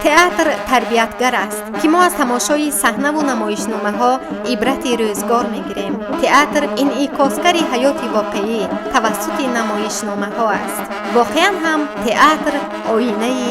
театр тарбиятгар аст ки мо аз тамошои саҳнаву намоишномаҳо ибрати рӯзгор мегирем. театр инъикосгари ҳаёти воқеӣ тавассути намоишномаҳо аст. воқеан ҳам театр оинаи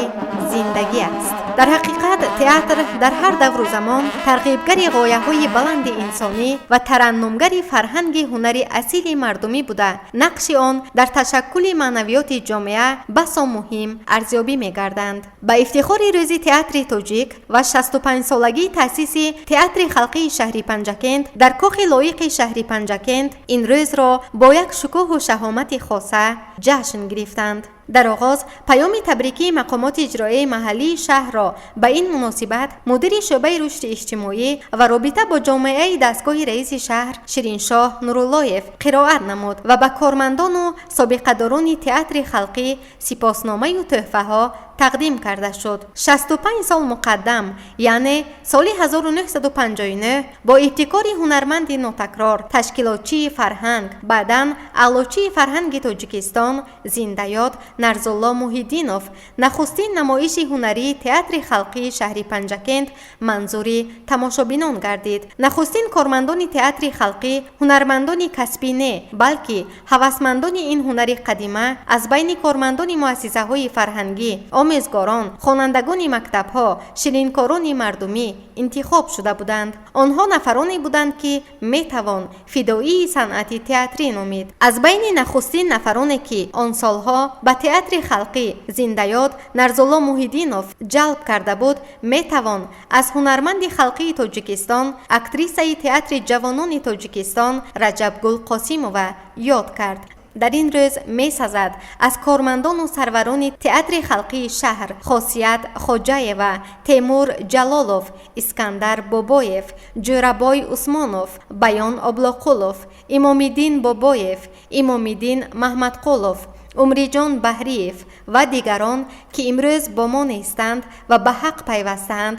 зиндагӣ аст. дар ҳақиқат театр дар ҳар давру замон тарғибгари ғояҳои баланди инсонӣ ва тараннумгари фарҳанги ҳунари асили мардумӣ буда, нақши он дар ташаккули маънавиёти ҷомеа басо муҳим арзёбӣ мегарданд. ба ифтихори рӯзи театри тоҷик ва 65-солагии таъсиси театри халқии шаҳри Панҷакент дар кӯхи лоиқи шаҳри Панҷакент ин рӯзро бо як шукӯҳу шаҳомати хоса ҷашн гирифтанд. дар оғоз паёми табрикии мақомоти иҷроияи маҳаллии шаҳрро ба ин муносибат мудири шӯъбаи рушди иҷтимоӣ ва робита бо ҷомеаи дастгоҳи раиси шаҳр Шириншоҳ Нуруллоев қироат намуд ва ба кормандону собиқадорони театри халқӣ сипосномаю тӯҳфаҳо тақдим карда шуд. 65 сол муқаддам, яъне соли 1959 бо ибтикори ҳунарманди нотакрор, ташкилотчии фарҳанг, баъдан аълочии фарҳанги Тоҷикистон Зиндаёд Нарзулло Муҳиддинов нахустин намоиши ҳунарии театри халқии шаҳри Панҷакент манзури тамошобинон гардид. нахустин кормандони театри халқӣ ҳунармандони касбӣ не, балки ҳавасмандони ин ҳунари қадима аз байни кормандони муассисаҳои фарҳангӣ, омезгорон, хонандагони мактабҳо, ширинкорони мардумӣ интихоб шуда буданд. онҳо нафароне буданд ки метавон фидоии санъати театрӣ номид. аз байни нахустин нафароне ки он солҳо ба театри халқӣ Зиндаёд Нарзулло Муҳиддинов ҷалб карда буд, метавон аз ҳунарманди халқии Тоҷикистон, актрисаи театри ҷавонони Тоҷикистон Раҷабгул Қосимова ёд кард. дар ин рӯз месазад аз кормандону сарварони театри халқии шаҳр Хосият Хоҷаева, Темур Ҷалолов, Искандар Бобоев, Ҷӯрабой Усмонов, Баён Облоқулов, Имомиддин Бобоев, Имомиддин Маҳмадқулов, Умриҷон Баҳриев ва дигарон ки имрӯз бо мо нестанд ва ба ҳақ пайвастаанд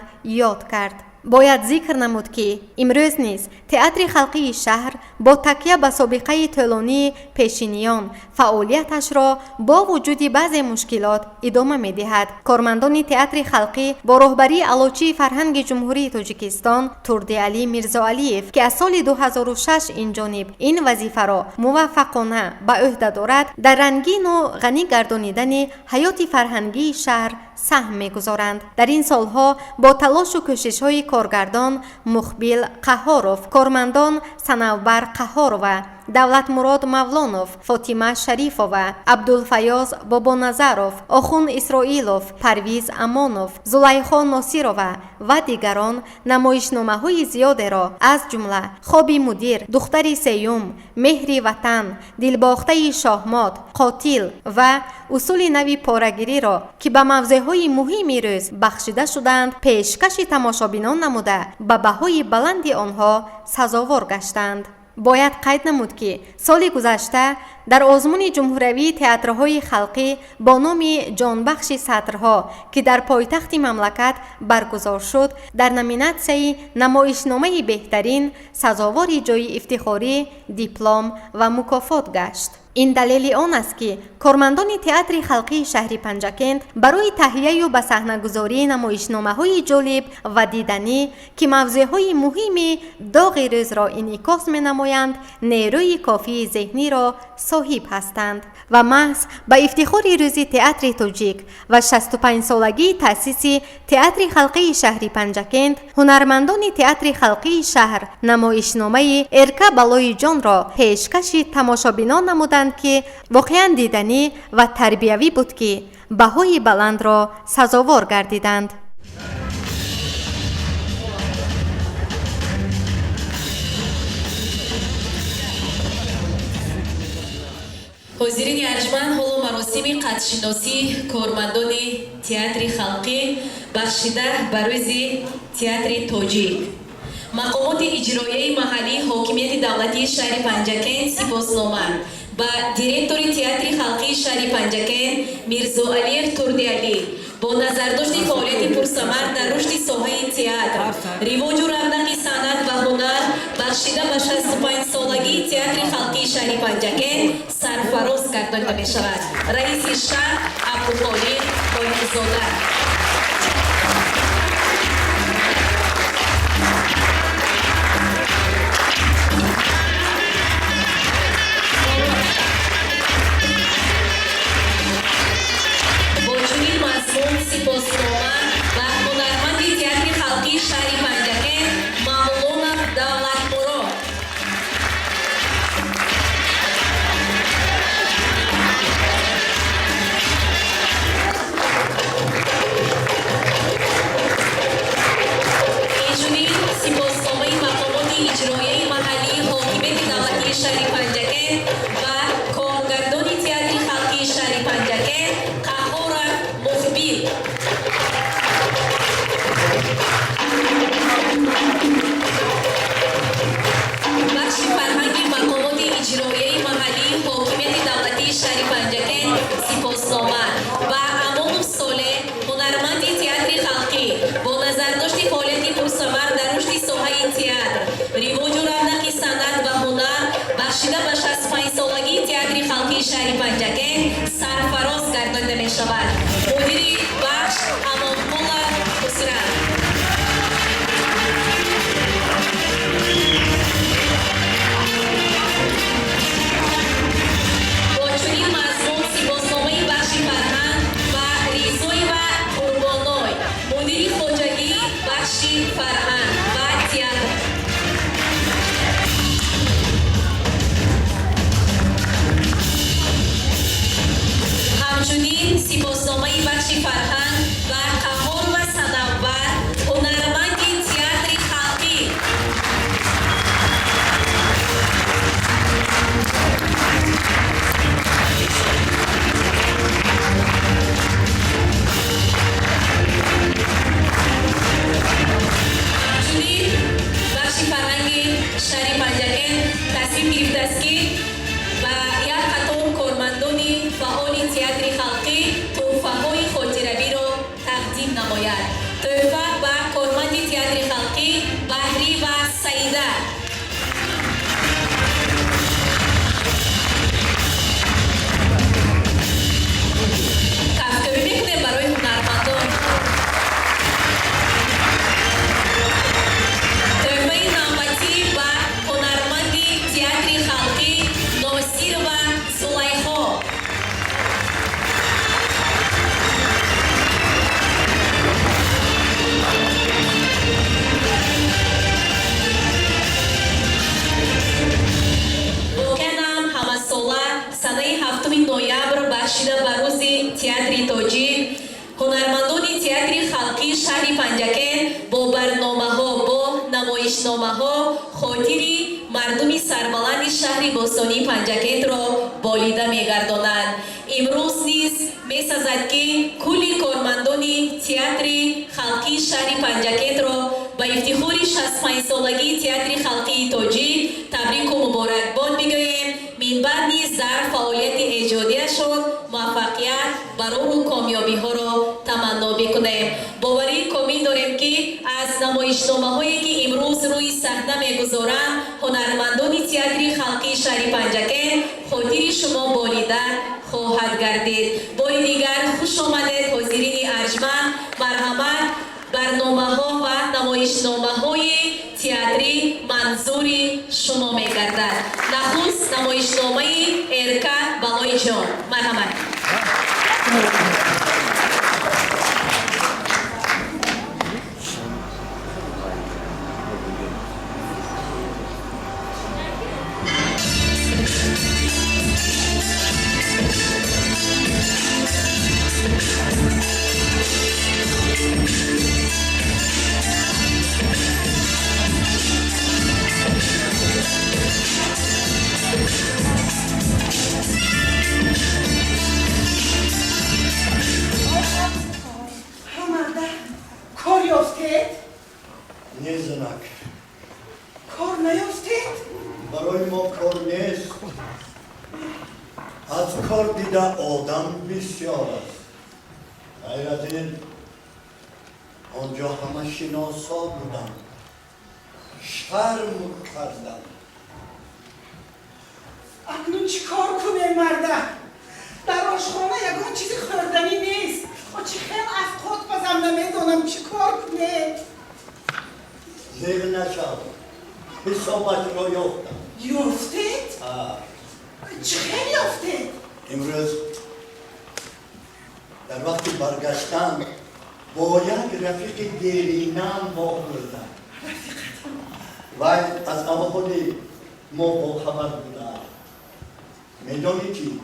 ёд кард. бояд зикр намуд ки имрӯз низ театри халқии шаҳр бо такя ба собиқаи тӯлонии пешиниён фаъолияташро бо вуҷуди баъзе мушкилот идома медиҳад. кормандони театри халқӣ бо роҳбарии аълочии фарҳанги ҷумҳурии Тоҷикистон Турдиалӣ Мирзоалиев ки аз соли 2006 инҷониб ин вазифаро муваффақона ба ӯҳда дорад, дар рангину ғанӣ гардонидани ҳаёти фарҳангии шаҳр саҳм мегузоранд. дар ин солҳо бо талошу кӯшишҳои коргардон Мухбил Қаҳоров, кормандон Санавбар Қаҳорова, Давлатмурод Мавлонов, Фотима Шарифова, Абдулфаёз Бобоназаров, Охун Исроилов, Парвиз Амонов, Зулайхо Носирова ва дигарон намоишномаҳои зиёдеро аз ҷумла Хоби мудир, Духтари сеюм, Меҳри ватан, Дилбохтаи шоҳмод, Қотил ва усули нави порагириро ки ба мавзеъҳои муҳими рӯз бахшида шуданд, пешкаши тамошобинон намуда ба баҳои баланди онҳо сазовор гаштанд. бояд қайд намуд ки соли гузашта дар озмуни ҷумҳуравии театрҳои халқӣ бо номи ҷонбахши сатрҳо ки дар пойтахти мамлакат баргузор шуд, дар номинатсияи намоишномаи беҳтарин сазовори ҷойи ифтихорӣ, диплом ва мукофот гашт. ин далели он аст ки кормандони театри халқии шаҳри Панҷакент барои таҳияю ба саҳнагузории намоишномаҳои ҷолиб ва диданӣ ки мавзеъҳои муҳими доғи рӯзро инъикос менамоянд, нерӯи кофии зеҳниро соҳиб ҳастанд ва маҳз ба ифтихори рӯзи театри тоҷик ва 65-солагии таъсиси театри халқии шаҳри Панҷакент ҳунармандони театри халқии шаҳр намоишномаи Эрка балои ҷонро пешкаши тамошобинон намуданд ки воқеан диданӣ ва тарбиявӣ буд ки баҳои баландро сазовор гардиданд. ҳозирини арҷманд, ҳоло маросими қадршиносии кормандони театри халқӣ бахшида ба рӯзи театри тоҷик. мақомоти иҷроияи маҳаллии ҳокимияти давлатии шаҳри Панҷакент сипоснома ба директори театри халқии шаҳри Панҷакент Мирзоалиев Турдиалӣ бо назардошти фаъолияти пурсамар дар рушди соҳаи театр, ривоҷу равнақи санъат ва ҳунар бахшида ба 65-солагии театри халқии шаҳри Панҷакент сарфароз гардонида мешавад. раиси шаҳр Абдулқодир Қоимзода. Ноҳизода. бо чунин мазмун сипоснома ба ҳунарманди театри халқии шаҳри Панҷакен Мавлонов Давлатмурод. инчунин сипосномаи мақомоти иҷроияи маҳаллии ҳокимияти давлатии шаҳри Панҷакен ба коргардони театри халқии шаҳри Панҷакен Қаҳоров Мухбир. бахши фарҳанги мақомоти иҷроияи маҳаллии ҳокимияти давлатии шаҳри Панҷакен сипоснома ба Амонов Солеҳ, ҳунарманди театри халқӣ, бо назардошти фаъолияти пурсамар дар рушди соҳаи театр, ривоҷу равнақи санъат ва ҳунар бахшида ба 65-солагии театри халқии шаҳри Панҷакен сарфароз гардонида мешавад. мудири бахш Амонқулла Хусрав. бо чунин мазмун сипосномаи бахши фарҳанг ба Ризой ва Қурбоной, мудири хоҷагии бахши фарҳанг ва театр. ҳамчунин сипосномаи бахши фарҳанг ба Қаҳорова Санаввар, ҳунарманди театри халқӣ. ҳамчунин бахши фарҳанги шаҳри Панҷакен тасмим гирифтааст ки ба як қатор кормандони фаъоли театри халқӣ тӯҳфаҳои хотиравиро тақдим намояд. тӯҳфа ба корманди театри халқӣ Баҳрӣ ва Саида. кафкавӣ мекунем барои ҳунармандон. тӯҳфаи навбатӣ ба ҳунарманди театри халқӣ Носирова Зулайхо. воқеанам ҳамасола санаи 7 ноябр бахшида ба рӯзи театри тоҷик ҳунармандони театри халқии шаҳри Панҷакен бо барномаҳо, бо намоишномаҳо хотири мардуми сарбаланди шаҳри бостонии Панҷакенро болида мегардонанд. имрӯз низ месазад ки кулли кормандони театри халқии шаҳри Панҷакенро ба ифтихори 65-солагии театри халқии тоҷик табрику муборакбод мегӯем. минбаъд низ дар фаъолияти эҷодияшон муваффақият, барору комёбиҳоро таманно мекунем. боварии комил дорем ки аз намоишномаҳое ки имрӯз рӯи саҳна мегузорам ҳунармандони театри халқии шаҳри Панҷакен хотири шумо болида хоҳад гардид. бори дигар хуш омадед ҳозирини арҷманд. марҳамат. барномаҳо ва намоишномаҳои театрӣ манзури шумо мегардад. нахуст намоишномаи Эрка Балоиҷон. марҳамат. نزنک کار نیافتید؟ برای ما کار نیست. از کار دیده آدم بسیار است. غیر از این آنجا همه شناسا بودن، شرم کردن. اکنون چی کار کنه مرده؟ در آشخانه یکان چیزی خوردنی نیست. و چی خیلی نمیدانم چی کار کنه. زیر نشد حسابت رو یافتم. یافتید؟ چه خیلی یافتید؟ امروز در وقتی برگشتم با یک رفیق دیرینم واخوردم و از اول ما با خبر بودم. میدانی چی؟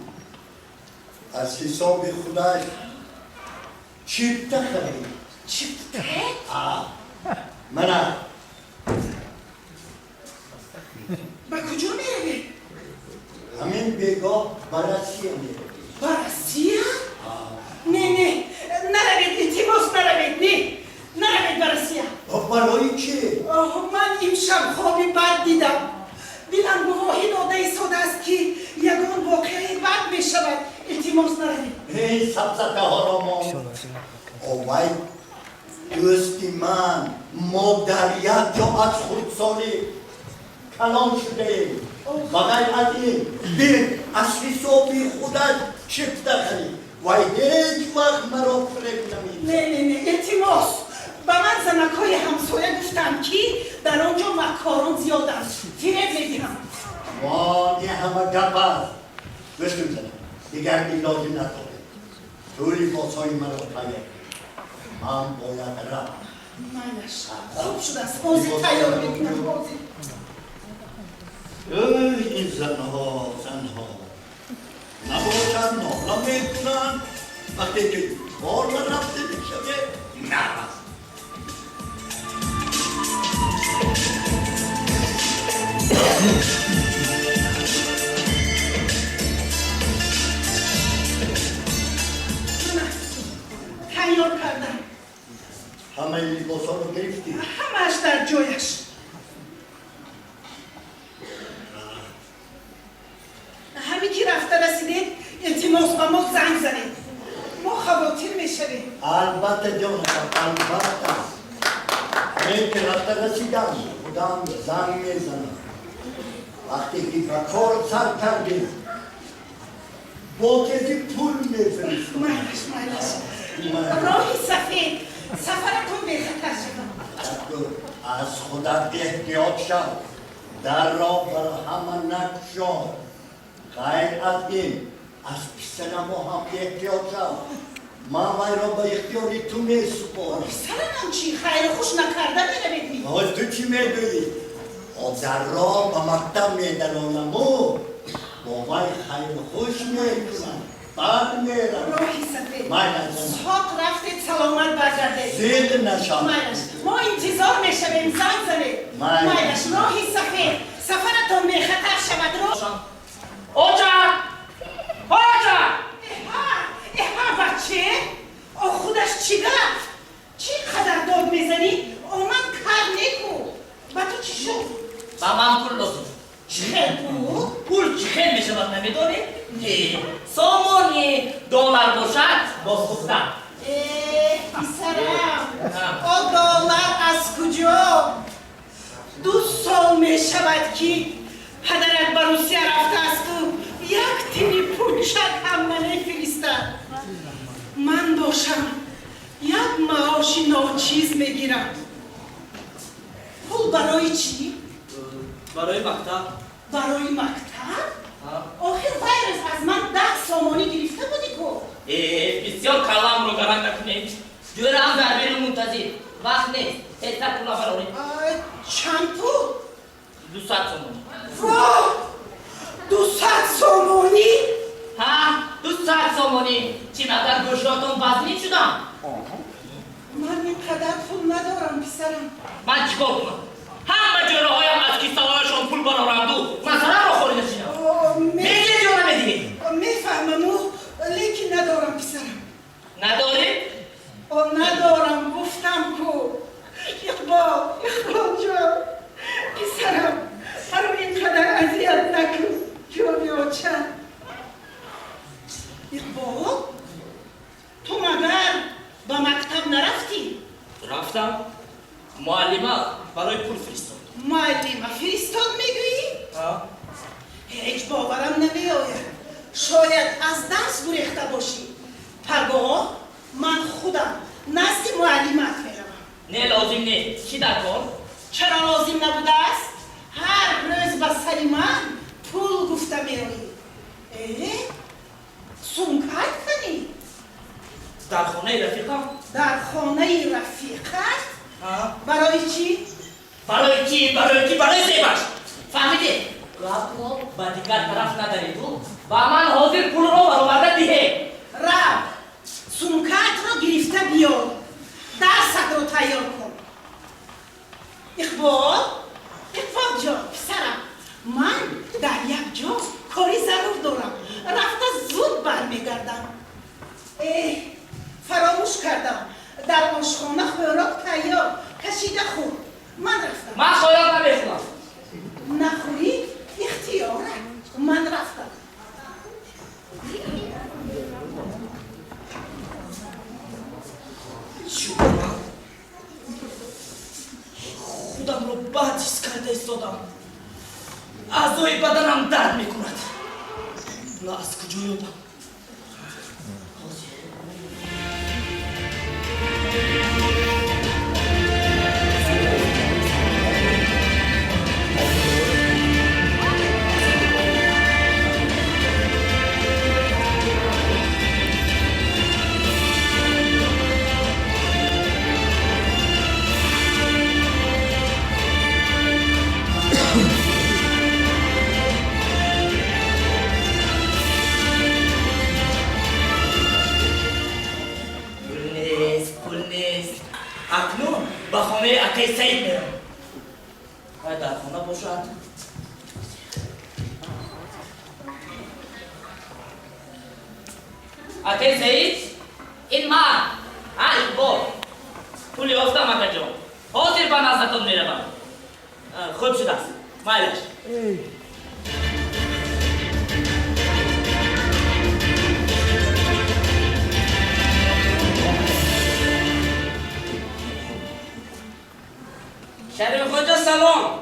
از حساب خودش چیپته خرید. چیپته؟ منم با کجا میره؟ همین بیگاه برسیه میره. برسیه؟ نه نروید التماس نروید نروید برسیه. برای چی؟ من امشب خوابی بد دیدم. دلم گواهی داده ایستاده است که یگان واقعه بد می شود. التماس نروید. این سبزده ها را ما اوای دوستی من ما در یک جا از خودسالی کلام شده ایم. بغیر از این بین از حسابی خودت چپته خرید و هیچ وقت مرا فریب نمید. نه التماس. به من زنکای همسایه گفتم که در آنجا مکاران زیادند. فریب میگیرم. وانی همه گپ است. بشکم زنم دیگر ایلاجی نداره. طوری باسای مرا تایه من باید رم. منش خوب شده است. بازی تیار میکنم. بازی. این زنها نباشد نالا میکنن وقتی که بار رفته میشوه نرفت. تیار کردم. همه لباسا رو گرفتی؟ همهش در جایش. همین که رفته رسیدید التماس به ما زنگ زنید. ما خواطر میشویم. البته جانم البته همین که رفته رسیدم خودم زنگ میزنم. وقتی که به کار سر کردیم با کسی پول میفرستم. مایلش راهی سفید سفرتون بخطر شدم. از خودت احتیاط شد در را بر همه نکشاد. غیر از این از پسر ما هم احتیاط شد. من وی را به اختیاری تو میسپارم. پسرم چی خیر خوش نکرده میروید؟ آز تو چی میدونی؟ در را به مکتب میدرانم و با وی خیر خوش میکنم. بعد میرم. راهی سفید مایلش ساق رفتید سلامت برگردید. زید نشان. مایلش ما انتظار میشویم زنگ زنید. مایلش راهی سفید سفرتون بخطر شود. اوچا بچه او خودش چی گفت؟ چی قدر داد میزنی؟ او من کار نکو. با تو چی شد؟ با من پول لازم. چه پول؟ پول چی خیلی میشود نمیدونی؟ نه سامانی دلار باشد باز گفتم. پسرم او دلار از کجا؟ 2 سال میشود که پدرت به روسیه رفته است و یک تنی پولشک هم نمیفرستد. من باشم یک معاش ناچیز میگیرم. پول برای چی؟ برای مکتب. برای مکتب؟ آخر ویرس از من 10 سامانی گرفته بودی کو؟ بسیار کلام رو گران نکنید. جوره هم در بین منتظر. وقت نیست. حساب پولا برای. چند پول؟ 200 سامانی. واه! 200 سامانی؟ ها 200 سامانی. چی مقدار گوشتون وزنی شدم؟ من اینقدر پول ندارم پسرم. من چیکار کنم؟ همه جوره هایم از کیسه‌هایشون پول برآورد و مثلا رو خوری نشینم. میگی جوره میدی؟ میفهمم لیکن ندارم پسرم. نداری؟ ندارم گفتم کو. اقبال جان پسرم برای اینقدر اذیت نکن جانی آچن. اقبال تو مگر به مکتب نرفتی؟ رفتم معلمه برای پول فرستاد. معلمه فرستاد میگویی؟ هیچ باورم نمیآید. شاید از دست گریخته باشی. پگاه من خودم نزد معلمت میروم. نه لازم نه. چی در کار؟ چرا لازم نبوده است؟ هر روز به سر من پول گفته میروی. سونکت کنی در خانه رفیقم. در خانه رفیقت؟ برای چی؟ برای چی؟ برای زیبش. فهمیده؟ رب با دیگر طرف نداری تو. با من حاضر پول رو برآورده دیه. رب سونکت رو گرفته بیار. دستت رو تیار کن. اقبال جان پسرم، من در یک جا کاری ضرور دارم. رفته زود برمیگردم. فراموش کردم در آشخانه خوراک تیار کشیده خور. من رفتم. من خوراک نمیخورم. نخوری اختیاره. من رفتم. خودم رو بد حس کرده ایستادم. اعضای بدنم درد میکند. نه از کجا یادم؟ اکنون به خانه اکای سعید میرم. باید در خانه باشد. اکای سعید این مرد اقبال پول یافتم اکا جان. حاضر به نزدتون میروم. خوب شده است. مایلش. شریف خوجا سلام.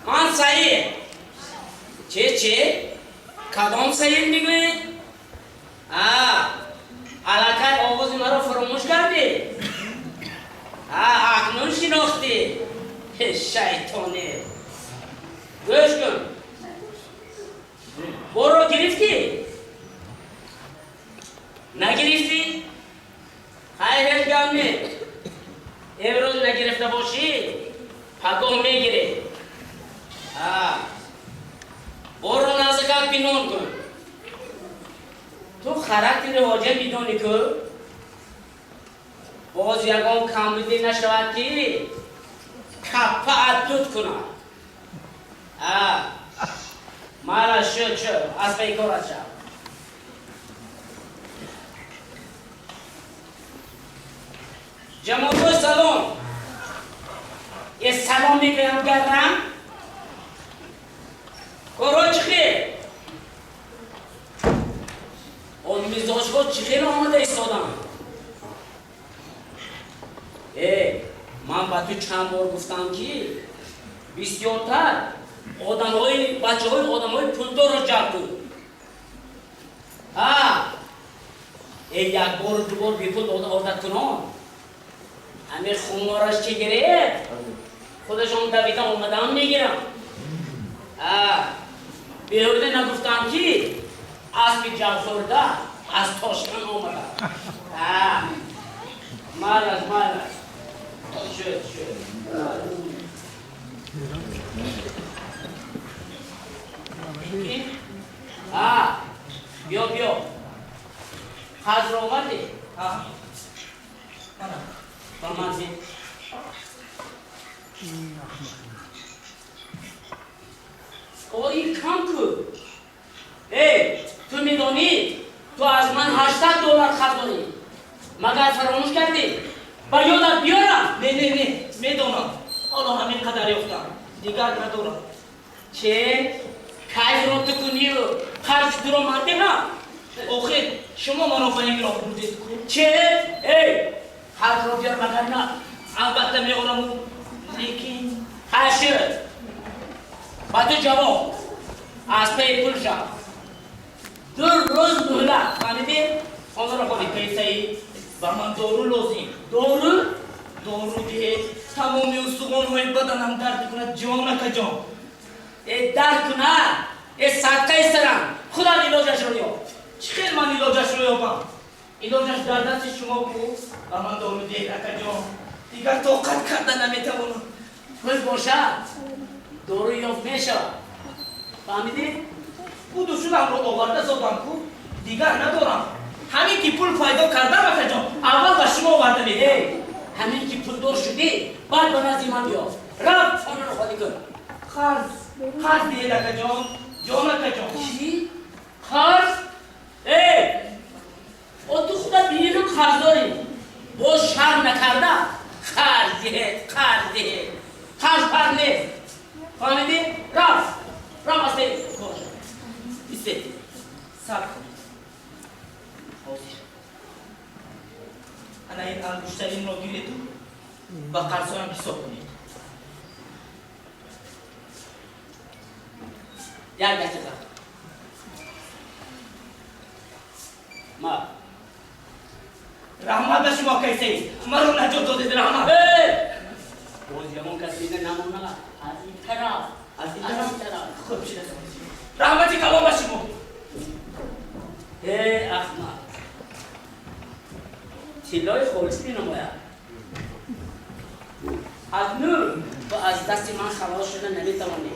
من سعید. چه؟ کدام سعید میگوید؟ علاقه آواز مرا فراموش کردی؟ اکنون شناختی؟ شیطانه. گوش کن. برو گرفتی؟ نگرفتی؟ خیلی گمه. امروز نگرفته باشی پگاه میگیری. برو نزدیک پنهان کن. تو خرکتر واجه میدونی که باز یکان کاملی نشود که کپه ادود کند. مالا شد از بیکارت شد. جماعت سلام. یه سلام میگم گردم. کارو چخیر؟ اون میزاج خود چخیر آمده ایستادم. من با تو چند بار گفتم که بسیارتر بچه های آدم های پولدار رو جمع کن. یک بار دو بار بی پول عادت کنم. امیر خمارش چه گرفت؟ خودشون دویدم اومدم میگیرم. بیهوده نگفتم که اسبی جو خورده از تاشکن اومدم. مالش شد بیا حضر اومدی؟ با من زید این کم کن. تو میدونی تو از من $80 خط داری. مگر فراموش کردی؟ با یادت بیارم. نه میدونم. حالا همین قدر یافتم دیگر ندارم. چه؟ کیف رو تو کنی و خرج درو مرده هم. آخه شما منو فهمی را بودید کن. چه؟ خرج رو بیار مگر نه. البته میارم لیکن هشت با تو جواب از پی پول شد. 2 روز مهلت فهمیدی؟ خانه را خودی کیسایی و من دارو لازم دورو دارو ده تمامی استخوان های بدنم درد کند جان که جان درد کنه صدقه سرم خدا علاجش رو یاب چی خیلی من علاجش رو یابم علاجش در دست شما کو و من دارو ده که جان دیگر طاقت کردن نمیتوانم خوش باشه دورو یاب میشه فهمیدی؟ بودوشونم رو آورده زدم کو دیگر ندارم همین که پول پیدا کردم که جان اول به شما آورده میده همین که پول دار شدی بعد به نزد من بیا رفت خانه رو خالی کن قرض دیده که جان که جان چی؟ قرض؟ او تو خدا بینیم قرض داری با شر نکرده قرض ده قرض پر نیست فهمیدی؟ رفت از دیگه باشه بیسته سب کنید حاضر انا این انگشترین رو گیره تو و قرصایم حساب کنید یک دقیقه ما رحمت به شما کیسه ای مرا نجات دادید رحمت باز یمون کسی دیگه نمونه از این طرف خوب شده رحمتی کلام به شما احمد چیلای خالصی نماید از نور و از دست من خلاص شده نمیتوانی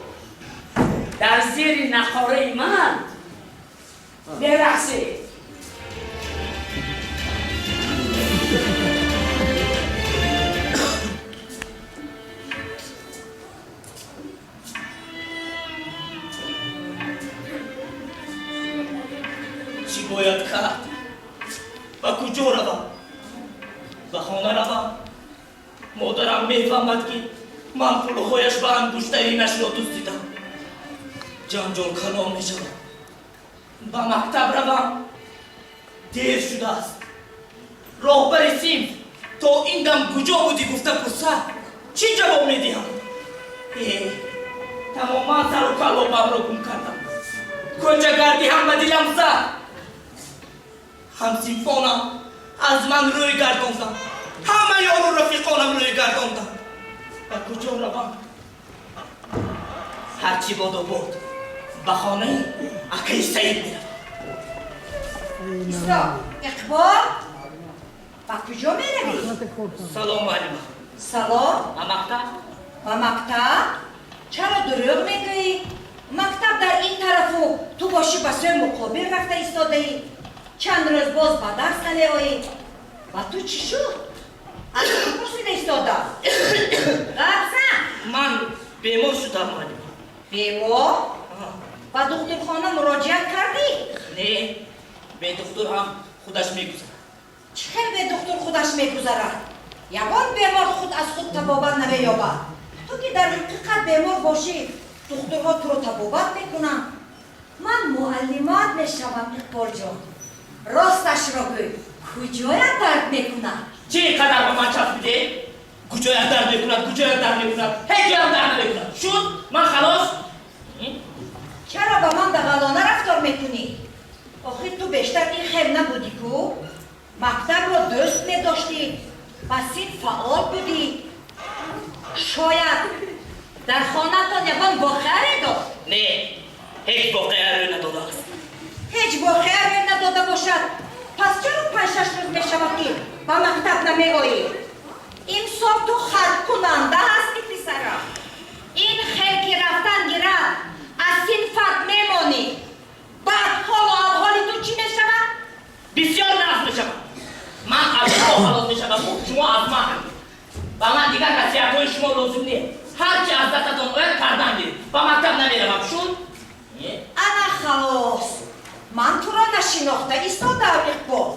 در زیر نقاره من برقصی چی باید کرد و کجا روم به خانه روم مادرم میفهمد که من پولهایش به انگشترینش را دزدیدم جنجال کلام میشوم به مکتب روم دیر شده است راهبر صنف تا این دم کجا بودی گفته پسر چی جواب میدهم تماما سر و کلابم را گم کردم کجا گردی هم به دلم زد همصنفانم از من روی گرداندم همه یارو رفیقانم روی گرداندم و کجا روم هرچی باد و باد به خانه اکه سعید میروم ایستا اقبال با کجا میروی؟ سلام معلمه سلام و مکتب و مکتب؟ چرا دروغ میگویی؟ مکتب در این طرفو تو باشی به سوی مقابل رفته ایستاده ای چند روز باز به درس نمیایی و تو چی شد؟ از تو پرسیده ایستاده غربزن من بیمار شدم معلمه بیمار؟ و دکترخانه مراجعت کردی؟ نه به دکتر هم خودش میگذارد چخیر به دکتر خودش میگذرد؟ یگان بیمار خود از خود طبابت نمییابد تو که در حقیقت بیمار باشی دکترها تو رو طبابت میکنن من معلمات میشوم اقبال جان راستش را گوی کجایت درد میکنن چه قدر به من چسب میده کجایت درد میکند هیچ جایم درد نمیکند شد من خلاص چرا با من دغلانه رفتار میکنی؟ آخه تو بیشتر این خیر نبودی کو؟ مکتب را درست میداشتی بسید فعال بودی شاید در خانه تا یگان با خیری داشت نه هیچ واقعه روی نداده است هیچ با خیر نداده باشد پس چرا 5-6 روز میشود که با مکتب نمیایی؟ این صبح تو خرد کننده هستی پسرم این خیر که رفتن گیرد از این فرد میمانی بعد حال و احوال تو چی میشود؟ بسیار ناز میشود من از شما خلاص میشوم شما از من و من دیگر نصیحت‌های شما لازم نیست هرچی از دستتان آید کردن دید با مکتب نمیروم شد انا خلاص من تو را نشناخته ایستادم اقبال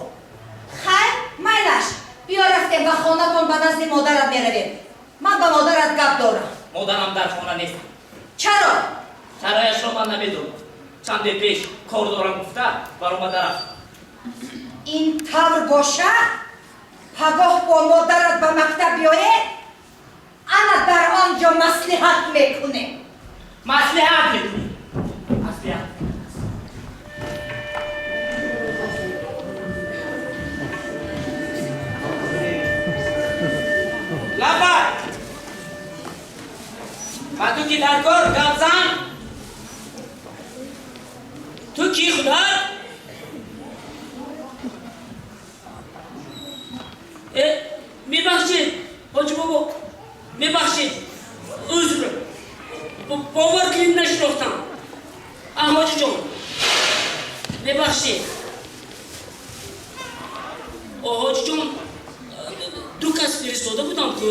خیر میلش بیا رفتیم به خانه‌تان به نزد مادرت میرویم من به مادرت گپ دارم مادرم در خانه نیست چرا؟ سرایش را من نمیدونم چند پیش کار دارم گفته برآمده رفت این طور باشه پگاه با مادرت به مکتب بیایه انا در آنجا مصلحت میکنه مصلحت میکنی مصلحت لبای و تو کی در کار گفزن تو کی خدا میبخشید حاج بابا میبخشید عذر باور کنید نشناختم حاج جان میبخشید حاج جان دو کس فرستاده بودم که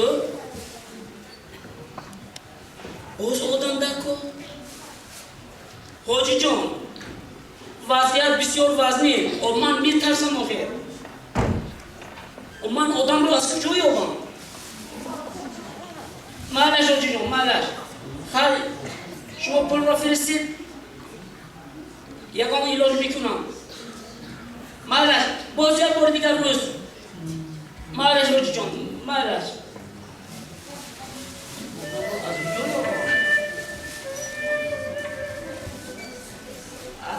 باز آدم دکو حاج جان وضعیت بسیار وزنی و من میترسم آخر و من آدم رو از کجا یابم معلش حاج جان معلش خیلی شما پول را فرستید یکم علاج میکنم معلش باز یک بار دیگر روز معلش حاج جان معلش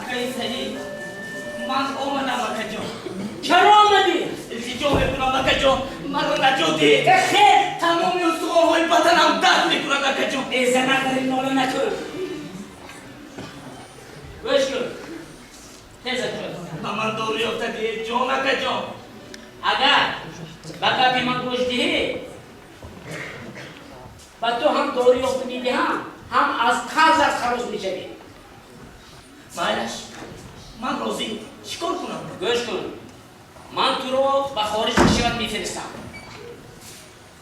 اکای سعید من آمدم اکا جان چرا آمدی؟ التجا میکنم اکا جان مرا نجاتی خیر تمامی استخوان‌های بدنم درد میکند اکا جان ایزه نکن ناله نکن گوش کن تیزه کن به من دوری افتادی جان اکا جان اگر بقیه من گوش دهی و تو هم دوری افتادی دهم هم از قرضت خلاص میشوی معلش من راضی چیکار کنم گوش کن من تو رو به خارج کشور میفرستم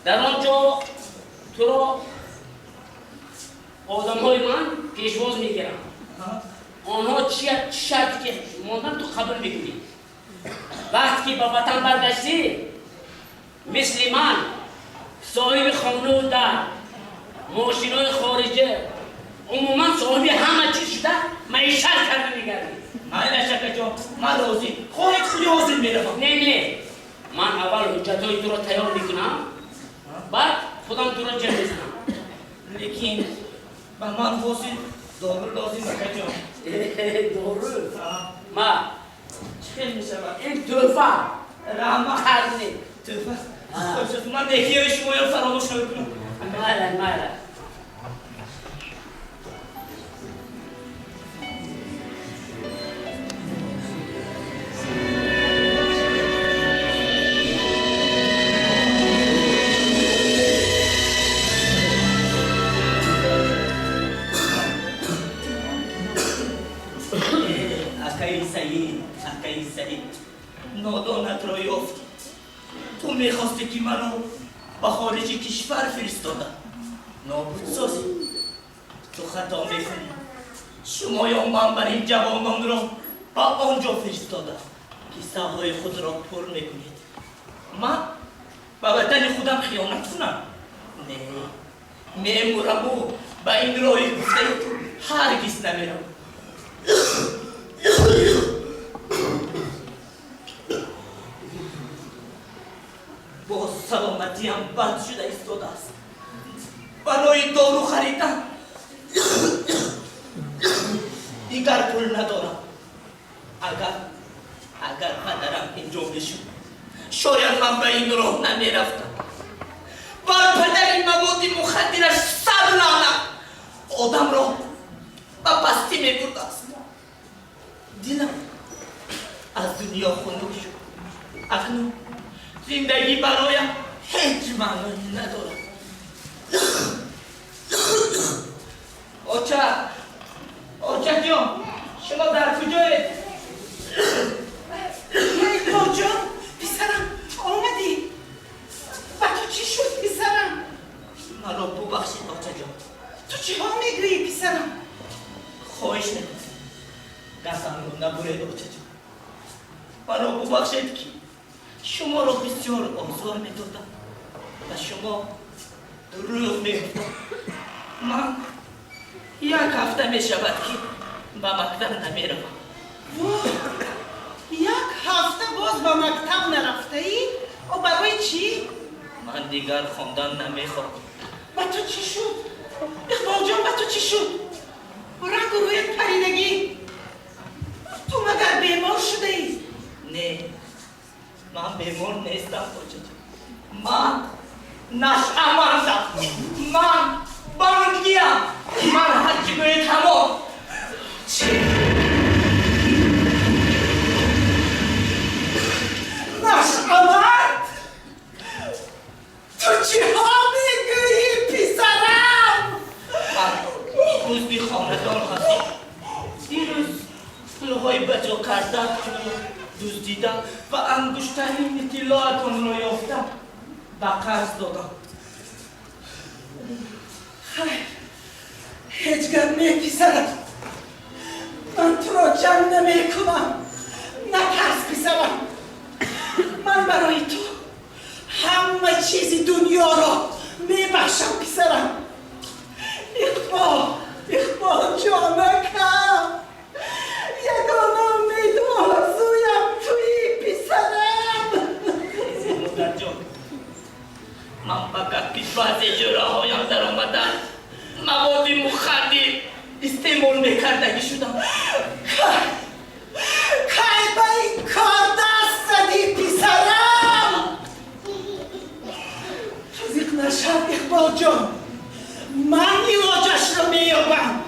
در آنجا تو رو آدم‌های من پیشواز میگیرم آنها چی شرطی که ماندن تو قبول میکنی وقتی که به وطن برگشتی مثل من صاحب خانه و در ماشین‌های خارجه عموما صاحب همه چیز شده معیشت کرده میگردی معلش اکا جان من راضی خواهید خودی حاضر میروم نه من اول حجتهای تو رو تیار میکنم بعد خودم تو رو جمع میزنم لیکن به من حاصل دارو لازم اکا جان دارو ما چه میشود این توفه رحمه خرنی توفه خوشت من نهیه شما یا فراموش نکنم مالا اکای سعید نادانت را یافتی تو میخواستی که منو به خارج کشور فرستادم نابود سازی تو خطا میکنی شما یا من بر این جوانان را به آنجا فرستادم که ساهای خود را پر میکنید من به وطن خودم خیانت کنم نه میمورم و به این راه گفته هرگز نمیرم با سلامتی هم بد شده ایستاده است برای دارو خریدن دیگر پول ندارم اگر پدرم اینجا میشد شاید من به این راه نمیرفتم بر پدر این مواد مخدرش صد لعنت آدم را به پستی میبرده است دلم از دنیا خنک شد اکنون زندگی برایم هیچ معنی ندارد آچه جان شما در کجایید؟ مهربان جان پسرم آمدی و تو چی شد پسرم مرا ببخشید آچه جان تو چی ها میگویی پسرم خواهش نکنید دستم رو نبرید آچه جان مرا ببخشید که شما را بسیار آزار میدادم و شما دروغ میگفتم من یک هفته میشود که به مکتب نمیروم وای یک هفته باز به مکتب نرفته ای؟ و برای چی؟ من دیگر خواندن نمیخوام به تو چی شد؟ اقبال جان به تو چی شد؟ رنگ و رویت پریدگی تو مگر بیمار شده ای؟ نه من بیمار نیستم آجا من نش امان زد من بانگیم من حجبه تمام نش آمد تو چی ها میگویی پسرم؟ روزی خاندان هستی دیروز پولهای بجا کردم دزدیدم و انگشترین اطلاعاتون رو یافتم و قرض دادم خیر هیچ گپ نه پسرم من تو را جمع نمی کنم نترس پسرم من برای تو همه چیز دنیا را میبخشم پسرم اقبال جانکم یگانه امید و آرزویم توی پسرم مادر جان من فقط که بعضی جراحایم در آمدن مواد مخدر استعمال میکردگی شدم کی به این کار دست زدی پسرم تزیق نشد اقبال جان من علاجش رو مییابم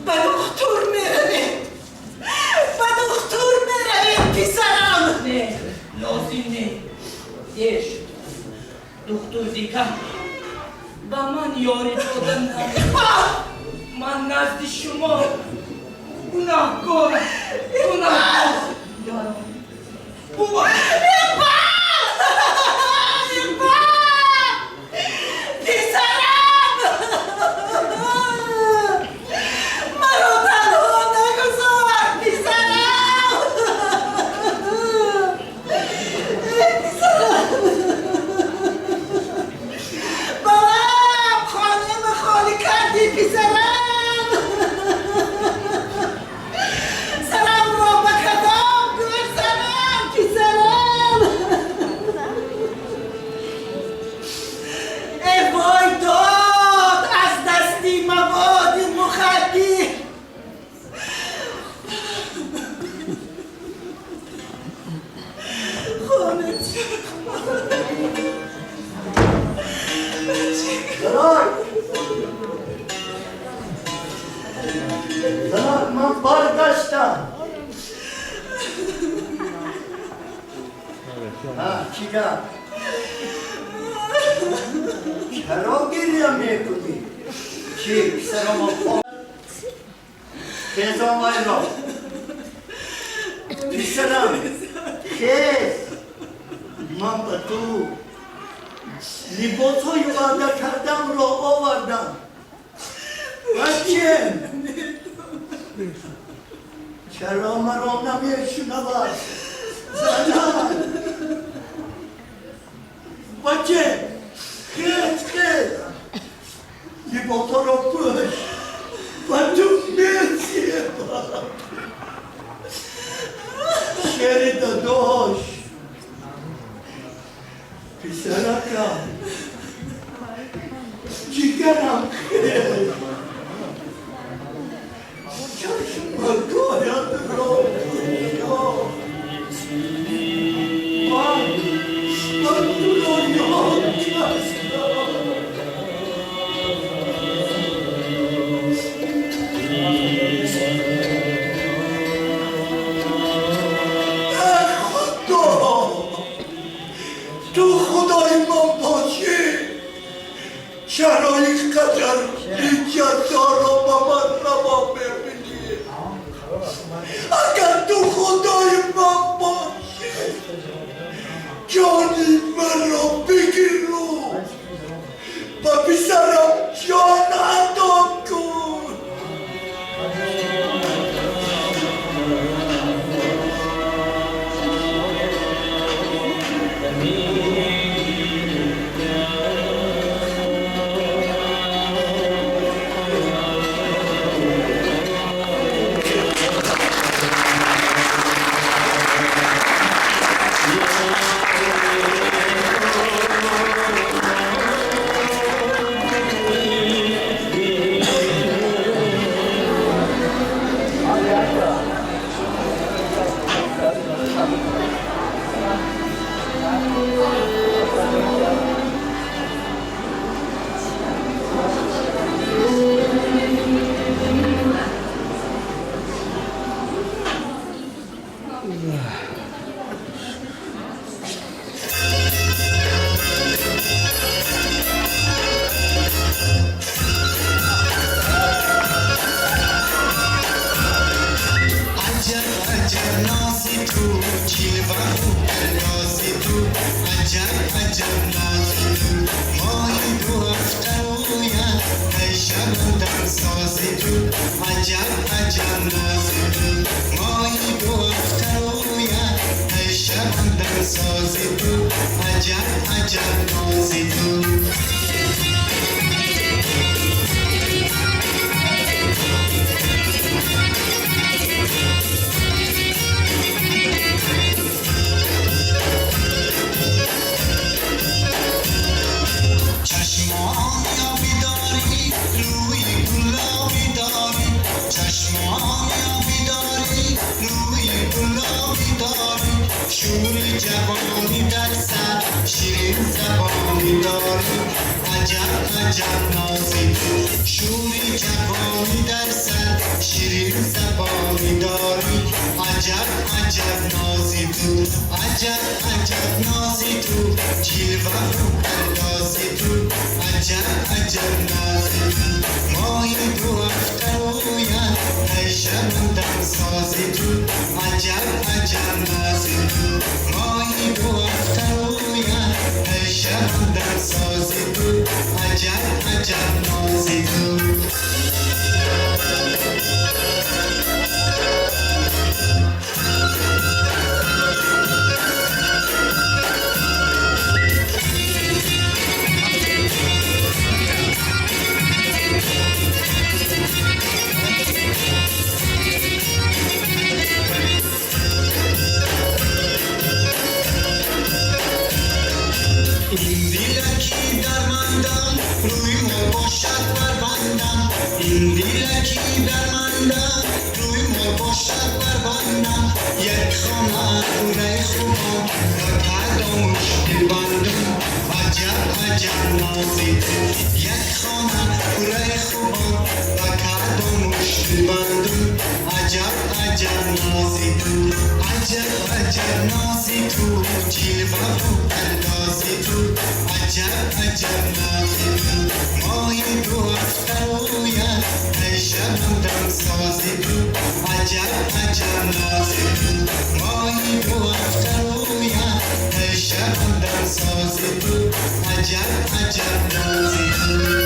به دکتر میرویم به دکتر میرویم پسرم نه لازم نه دیر شد دکتر دیگر به من یاری دادن نمی من نزد شما گناهکار یارم بابا جناب من برگشتم چی گفت؟ چرا گریه میکنی؟ چی؟ پسرم خواهد خیز آمای را پسرم خیز من به تو لباس های وعده کردم را آوردم بچه چرا مرا نمیشنود زنم بچه خیز لباس ها را پوش و تو میزیبم شعر داداش پسرکم جگرم خیلی چشم باید را من تو را یاد کردم تو خدای من باشی چرا اینقدر ایجاددارا با من روا ببینی اگر تو خدای من باشی جانی من را بگیر رو و پسرم جان عطا کن عجب عجب نازی تو ماهی دو افترویا ای شبندم سازی تو عجب عجب نازی تو ماهی دو افترویا ای شبندم سازی تو عجب عجب نازی تو چشمان یا بیداری روی گلابی داری چشمان یا بیداری روی گلابی داری شور جوانی در سر شیرین زبانی داری عجب عجب نازی تو شور جوانی در سر شیرین زبانی داری عجب عجب نازی تو عجب عجب نازی تو جلوه رو اندازی تو عجب عجب نازی تو ماهی دو افترویا ای شبندم سازی تو عجب عجب نازی تو ماهی دو افترویا ای شبندم سازی تو عجب عجب نازی تو این دیلکی درمندم روی ما باشد بربندم این دیلکی درمندم روی ما باشد بربندم یک خانه کوره خوبم و پردامش بندم عجب عجب نازی تو یک خانه کوره خوبم و پردامش بندم عجب عجب نازی تو عجب عجب نازی تو جلوه رو اندازی تو عجب عجب نازی تو ماهی دو افترویا ای شبندم سازی تو عجب عجب نازی تو ماهی دو افترویا ای شبندم سازی تو عجب عجب نازی تو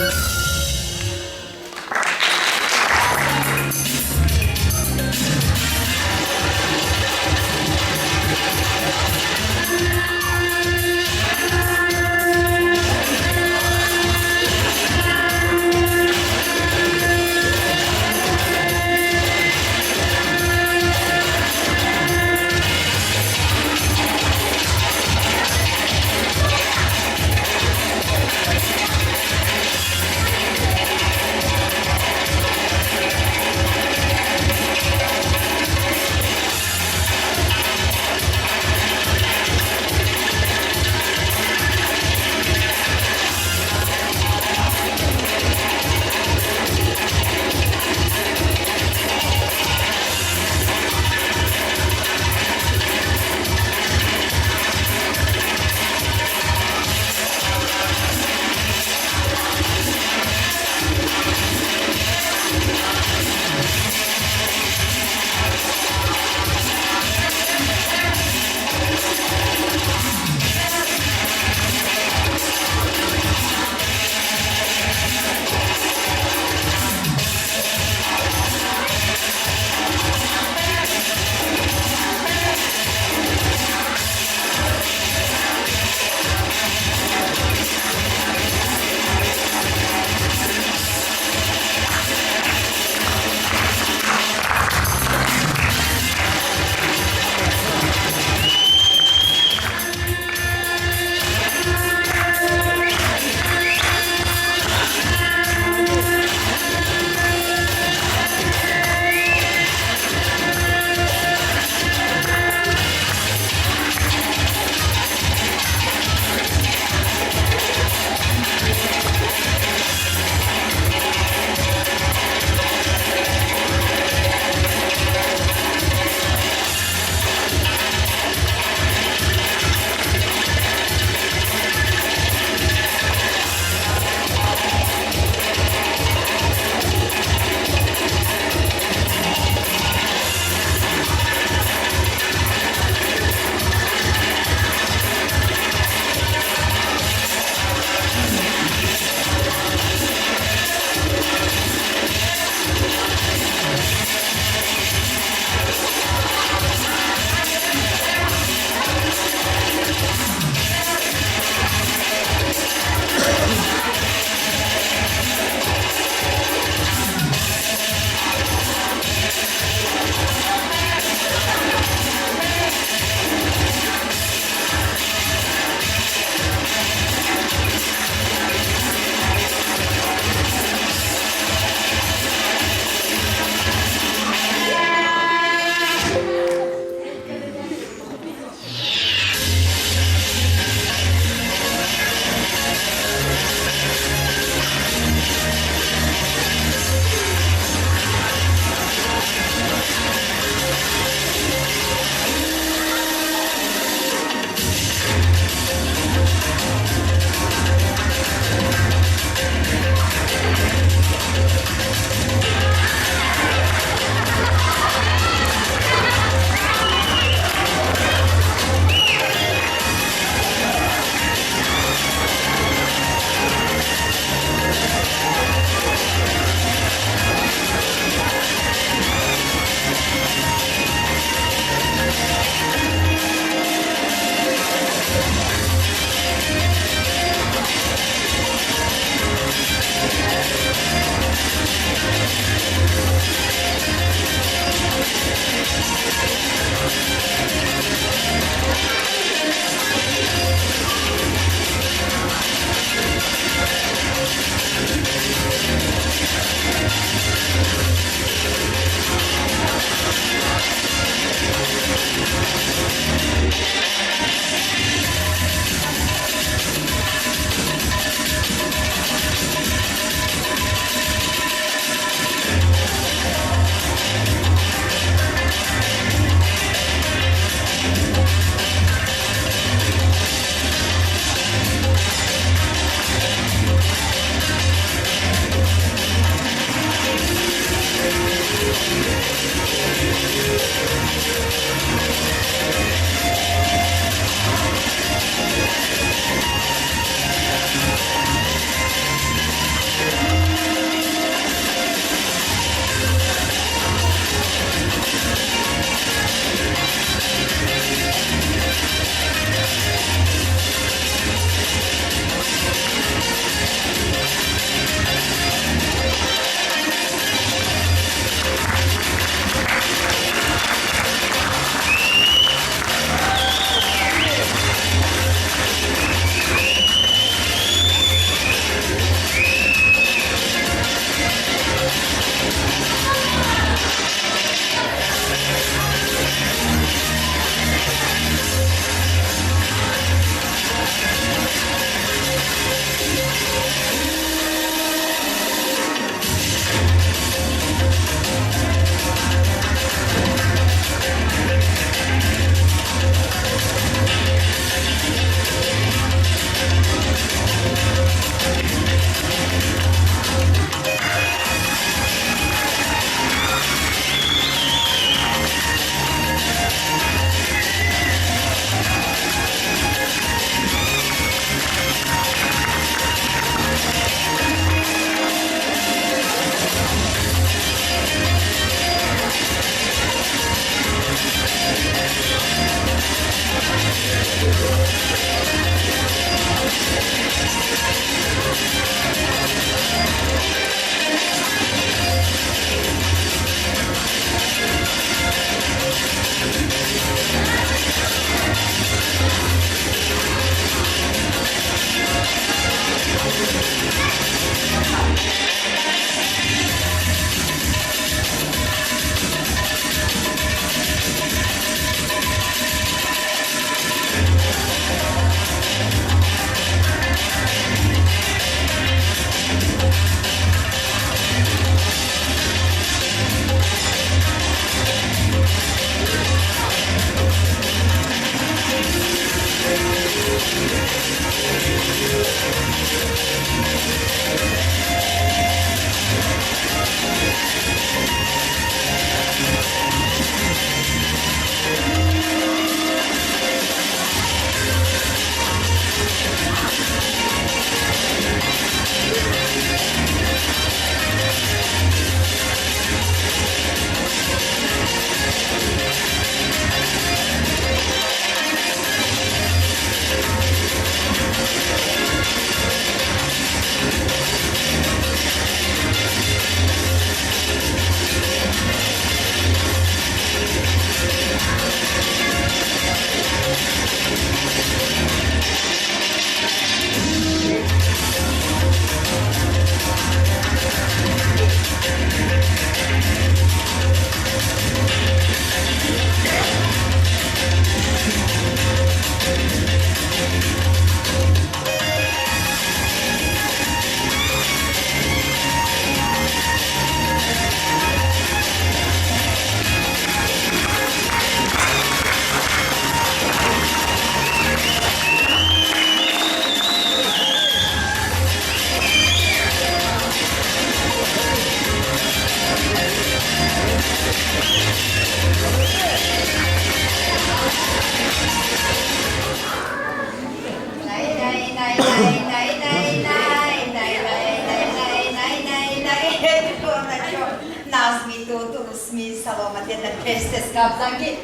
پرسس کابزن که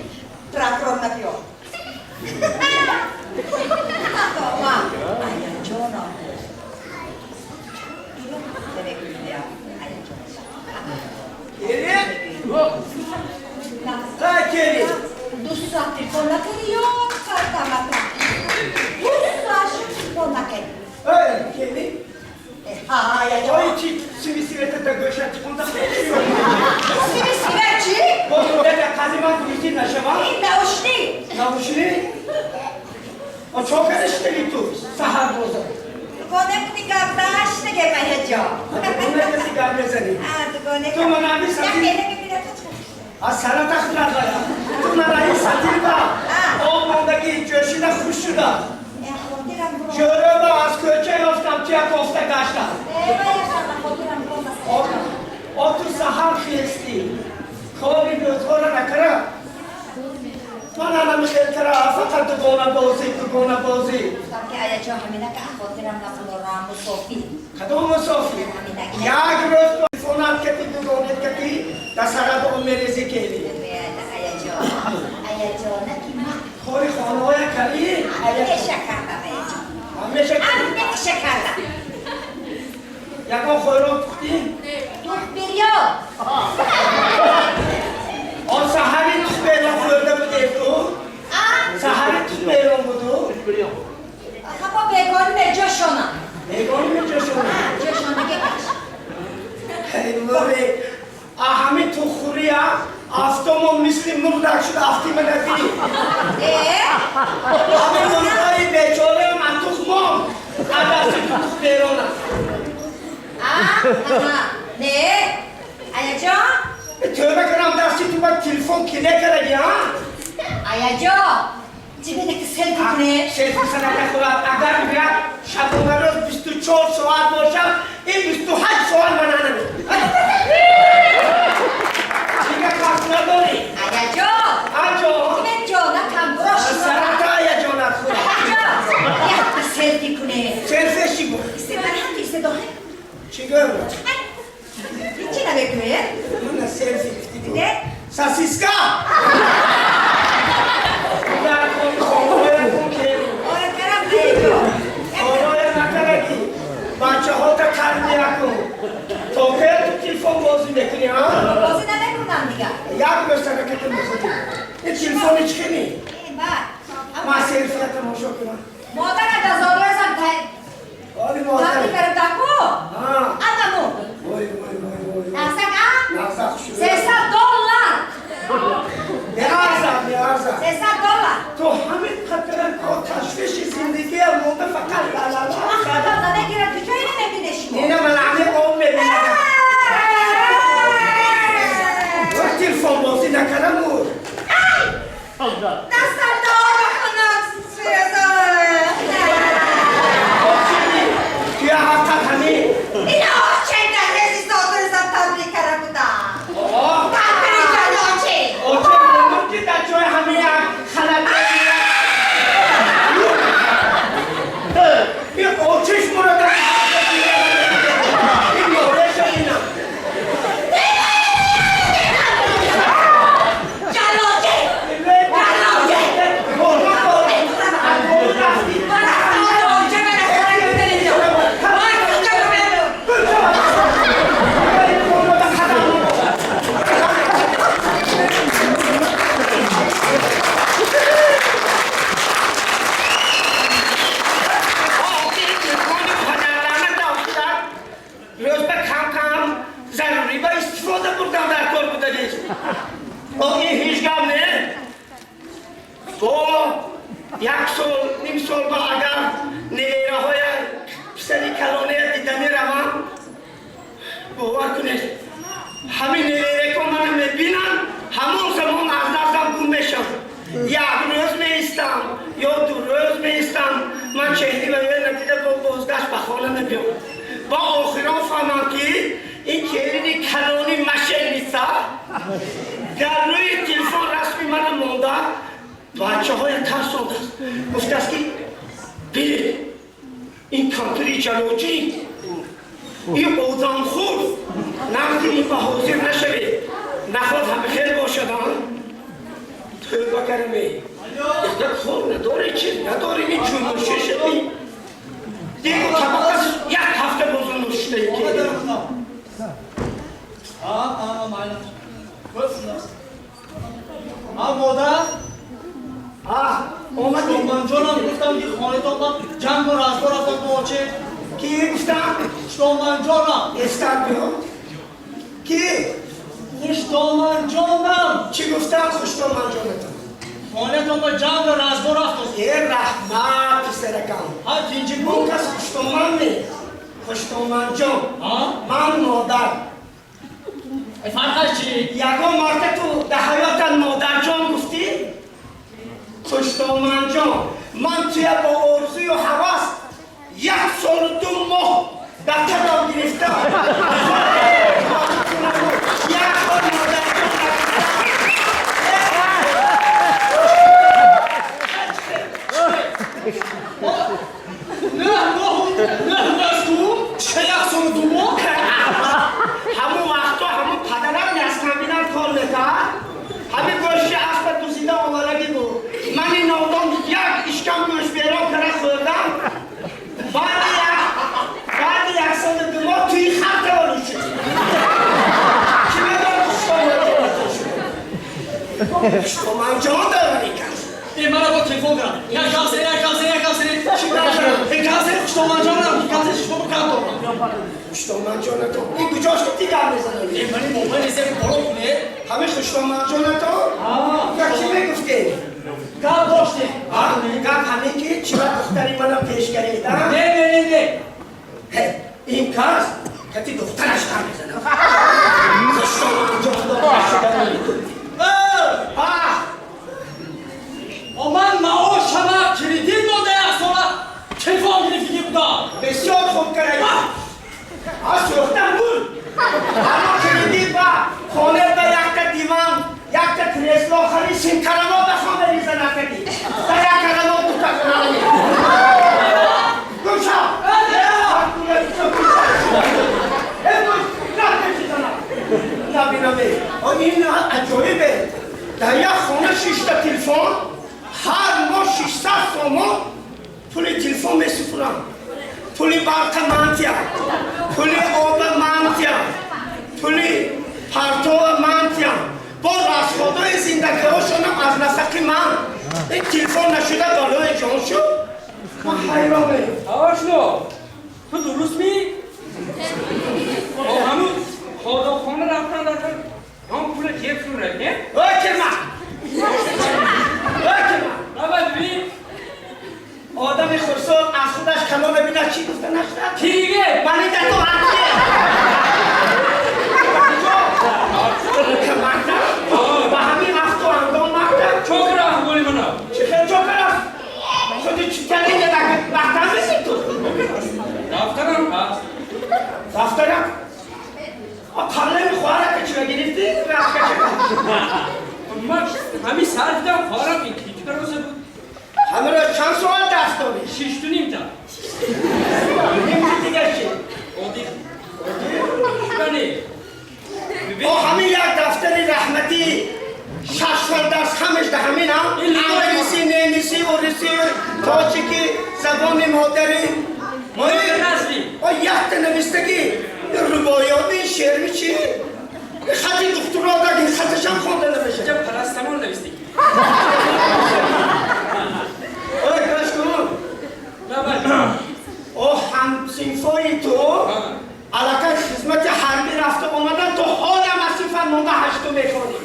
تراکرون نپیو تمام آیا جونا demek ya آیا جونا تا کلی دوست saattir konak ediyor kartamadan دوست saattir konak ediyor öyle keli ha ya o iki sivisivete de göçer çıkında veriyor. Seni siverci O da kaziman kulisi naşama. ne hoşni Navuşni. O çok karıştırdı tu. Sahar boza. konek ni kardeş ne gelmeye jo Bunlar da sigar mezeni. ha tu konek Tu bana bir ya satayım. beni bir biraz Az sana taktılar ya. Bunlara satayım da. Olmandaki coşuna kuşu da. ya hotiram bro Görüyor da az köçe yoftam çiğ kofta kaçta. ya sana hotiram bro Otur sahar fiyesti. Kovi gözgora kara. Bana da müşter kara. Fakat gona bozi. Tapi ayah jo hamina ka hotiram na panoramu sofi Kadın Sofi. Ya gros telefonat keti donet keti. Tasara da mere zikeli. ayah jo na kima Kori khonoya kali. ayah şakarla ayah jo Hamisha anne şakarla ya ko khoyro tukti. dur biliyor O sahari tutmelo khoyda bu detu. Sahari tutmelo budu. Hapa begon ne joshona Egon mi coşuyor? joshona geç Hey ahami tukhuriya aftomo mislim murdak şud afti menati. Abi murdayı beçole mantukmom. Adası tukmerona. ne ayah jo Tövbe karam dersi tu bak telefon kile kara ya. ayah jo cibindeki selfie ne Selfie sana kakulat agar biar şabunlarız bistu çol soğan boşak. Bistu hac soğan bananın. Çıka kalkına doni. ayah jo Aco. Kime jo na kam broşuna Sarata ya jonat. ayah jo ya selfie ne Selfie şibu. İstemen hangi istedi o? Çıkıyor. İçine bekliyor. Buna selfie ifti. Ne? Sasiska. Ya konoya kukeru. Oraya karam ayıyor. Konoya nakaraki. Baca hota karni aku. Toker tu telefon bozu dekini ha. O zaman ne kullandık? Yak göster ketim bozu. Telefon içkini. Bak. Ma selfie atam hoşokuna. Modana da zorlarsan Oli tapi motor. keretaku. Ha. Atamu. Oy. Nasak ah? Nazak şu. $60. Ne arza. $60. To hamit kataran o taşvişi zindagi moda fakat la la la. Mahkata da ne kira tücayla ne güneş bu? Nina malami olmadı. Bak telefon bozu ne kadar mı? Nasıl doğru konuşuyorsun? O şimdi güya hafta hani. Yine o şeyden rezil oturursan tabrik karakuda. Oh. Tabrik karakuda. O şimdi mutlu da çoğu hani ya halatı. Bir o çiş burada. Bir yolda şeyina. یک سال نیم سال با اگر نیره های سری کلانه دیدنی روان باور کنید همین نیره که من میبینم همون زمان از دستم گم میشم یک روز میستم یا 2 روز میستم من چهری و یه نتیجه با بازگشت به خانه میبیم با آخران فهمم که این چهری کلانی مشه نیست در روی تلفن رسمی من مونده بچه های ترسانده است گفته است که برید این کانتری جلوچی این اوزان خور نقدی این به حاضر نشوید نخواد همه خیر باشدن توبه کرمی یک خور نداره چی نداره این جون ششتی دیگه طبقه یک هفته بزن نوشته ای که مادر اومدی من جانم گفتم که خانه تا من جنگ و رزبار رفتم با چه کی گفتم؟ شتومن جانم استر بیا کی؟ خوشتومن جانم چی گفتم خوشتومن جانتم؟ خانه تا من جنگ و رزبار رفتم یه رحمت پسرکم ها جنجی اون بود کس خوشتومن نیست خوشتومن جان ها من مادر فرقش چی؟ یکم مرد تو در حیاتت مادر جان گفتی؟ خوشتومن جان من توی با آرزوی و حواس 1 سال و 2 ماه در تدام گرفتم یک بار مادر چه 1 سال و 2 ماه؟ همون وقتا همون پدرم نسکمینم کار میکرد همین گوشی اسب دوزیده آوارگی بود من این نادام یک اشکم گوش بیرام کرد خوردم بعد 1 سال و 2 ماه توی خط آنی شد چی میدونم خوشتومن جان دارم این کس این مرا با تلفن کرد یک کاسه چی برشد؟ این کاسه خوشتومن جانم این کاسه شما بکن دارم خوشتومن جان تو این کجاش که دیگر میزنم این منی موبایل زیر بالا کنه همه خوشتومن جان تو یا چی میگفتی؟ گل داشته گفت همین که چی وقت دختری منم پیش کردم نه این کس کتی دخترش هم میزنم خوشتومن جان دارم من معاشم کردیت ماده 1 ساله تلفن گرفتی بودم بسیار خوب کردی از سوختم بود اما کردی با خانه به یک تا دیوان یک تا کرسلو خالی سیم کرمو بخوام بریزه نکردی تا یک کرمو دوتا کنم گوشا این عجایبه در یک خانه 6 تا تلفن هر ماه 600 تومان پول تلفن میسپرم پول برق منتیم پول آب منتیم پول پرتو منتیم با رسخادای زندگی هاشونم از نفق من این تلفن نشده بالای جان شد من حیرانه آشنا تو درست می؟ همون خانه رفتن هم پول تلفن را نه؟ نباید ببین آدم خرسال از خودش کما ببینه چی گفته نشده؟ چی دیگه؟ منی در تو حقیه مکتب؟ به همین افت و اندام مکتب؟ چوک را هم بولی منو چه خیلی چوکر است؟ خودی چی تنگی که مکتب بسید تو؟ دفترم هست دفترم؟ پرله میخواره که چی بگیریفتی؟ رفت کچه من همین سر دیدم خواهرم این کیچ براسه بود همه را چند سوال دست داری؟ 6 تا نیم تا نیم دیگه چی؟ آدی شکنی با همین یک دفتری رحمتی 6 سال درس همش ده همین هم انگلیسی، نمیسی، اوریسی، تاجیکی، زبان مادری مایی رسمی یک تا نویستگی ربایات این شعر می چی؟ خطی دکترا داری خطش هم خونده نمیشه جب پرستمان نویستی اوه کلاش کن نباید هم سینفای تو علاقه خدمت حربی رفته اومدن تو حال هم اصلی فرمانده 8 میکنی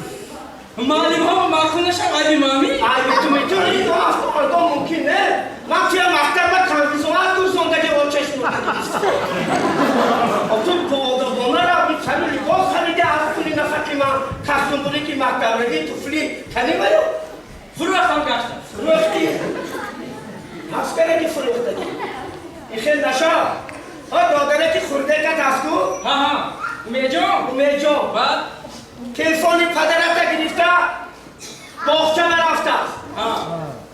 معلم ها مخونش هم قیبی مامی اگه تو میتونی این هفته آدم ممکنه من توی مکتب تلویزیون دو زندگی با چشم تو با آدمانه را بی چند لباس خریده از پولی نفقی من کفتون بولی که مکتب رگی توفلی کنی باید فروخت هم گشتم فروختی هست کنه که فروختگی این خیلی نشا دادره که خورده که دستو ها اومه جان بعد تلفون پدرت گرفته باغچه رفته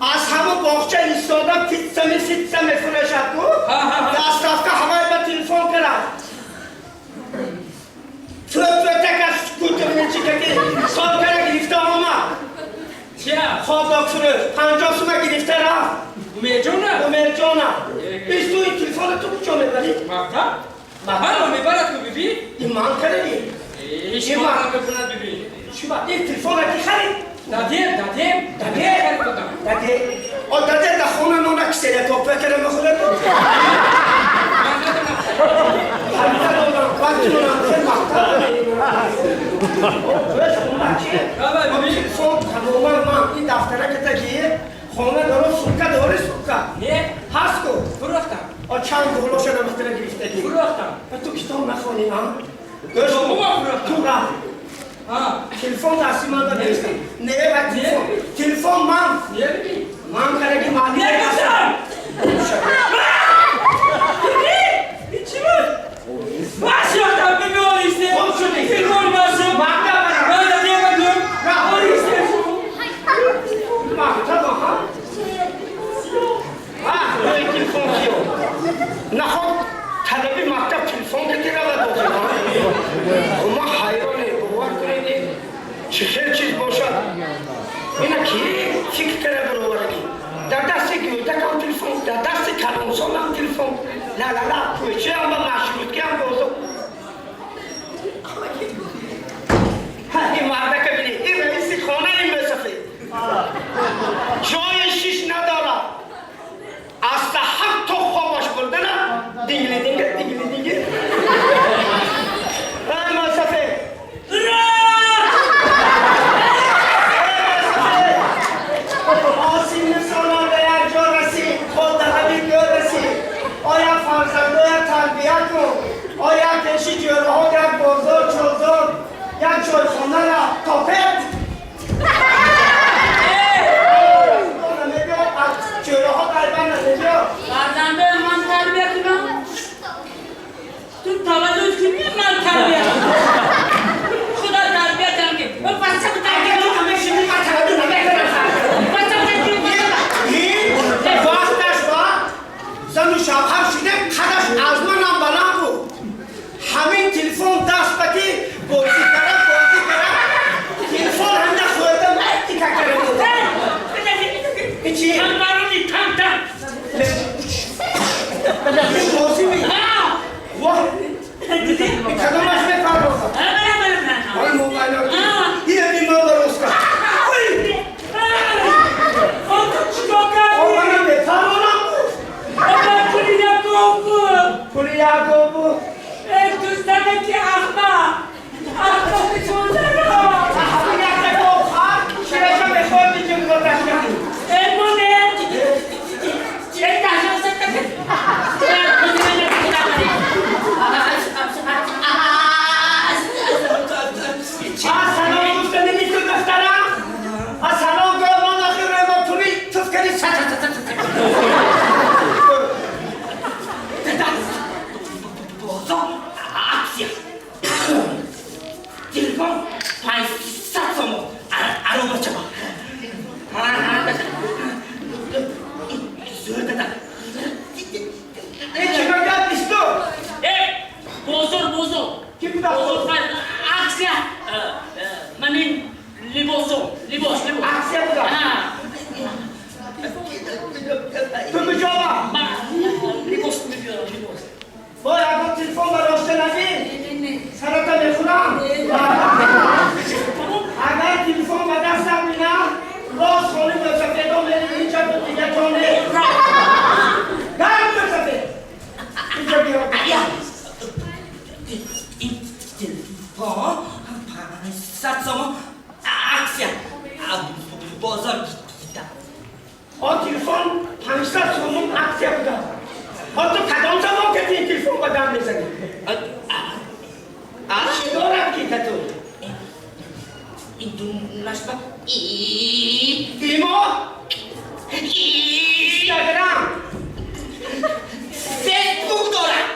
از همون باغچه ایستادم پیتزا میفروشد تو دست رفته همه به تلفون کرد تو تکش کتر میچی که خواب دکتر 50 تومن گرفته رفت میجونه عمر جانم بیست تو این تلفن تو کجا میبری؟ مکتب حالا میبرد تو ببین این من کردی هیچ این کار من نمیکند ببین چی باید این تلفن را کی خرید؟ دادیم داده آ داده در خونه نونه کسیده تو فکر میخوره تو حالا دادم وقتی نونم خیلی مختار ببین تلفن تماما من این دفتره که تگیه خونه دارم سوکه هست کو فروختم آ چند دولار شده مختره گرفتگی فروختم تو کتاب نخوانی ها؟ تو رفت تلفن دستی من داده نیستم نه و تلفن من کرده که مالی نگفتم چی بود؟ باش یادم ببیانیسته خوب شدی تلفن باشم مکتب من دادیم بگم آریسته مکتب ها؟ این تلفن کیو؟ نه خب طلبی مکتب تلفن که دیگه باید بکنه ما حیرانه باور کنید چه خیلی چیز باشد اینا کی فکر کرده بروبرگی در دست گیوده کم تلفن در دست کلانسال هم تلفن لا کوچه هم با مشروط که هم بازو این مرده که بینی این رئیسی خانه این بسفه جای شیش نداره از حق تو خوابش بردنم دیگه مسافه آسین سالان به یک جا رسید خود در همین جا رسید آیا فرزندو یک تربیت کن آیا کشی جوره ها یک بازار چوزار یک جای خونه را تاپت جوره ها قلبن نمیاد فرزنده من تربیت کنم تو توجه کنی من تربیت کنم خدا تربیت هم که بسته تو تربیت کنم همه شمی من تردو این وقتش با زن و شوهر شده قدش از من هم بلند بود همین تلفن دست بکی بازی کرد تلفن هم نخورده مردی که کرده بود این چیه؟ من برونی تن این بازی می؟ واه دیدی؟ این کدامش بفرمازم آی موبایل ها این همین ما درست کن منم بفرمانم پولی یعقوب بود همین یک دفعه خواهد شرشم بخواه دیگه گذاشت کنیم سلام دوست نمیتو دفترم سلام گرمان آخر رمان پولی تفکری بازار اکسیا تلفن 500 تومان الو بچه با زور دادم این چی باید نیستو؟ بزرگ کی بوده؟ اکسیا من این لباس اکسیا بوده؟ تو کجا با؟ من لباس میبیارم با یک تلفن براشته نبین سرطا بخونم اگر تلفن به دستم بینم راست خونی بسفه دو میری اینجا تو دیگه تونه گرم بسفه اینجا بیرم این تلفن 500 تومان اکسیا بازار دیدم آن تلفن 500 تومون اکسیا بوده تو کدام زمان که این تلفن با دم میزنی؟ چی دارم که تو؟ این دون نشبه ایما؟ اینستاگرام فیسبوک دارم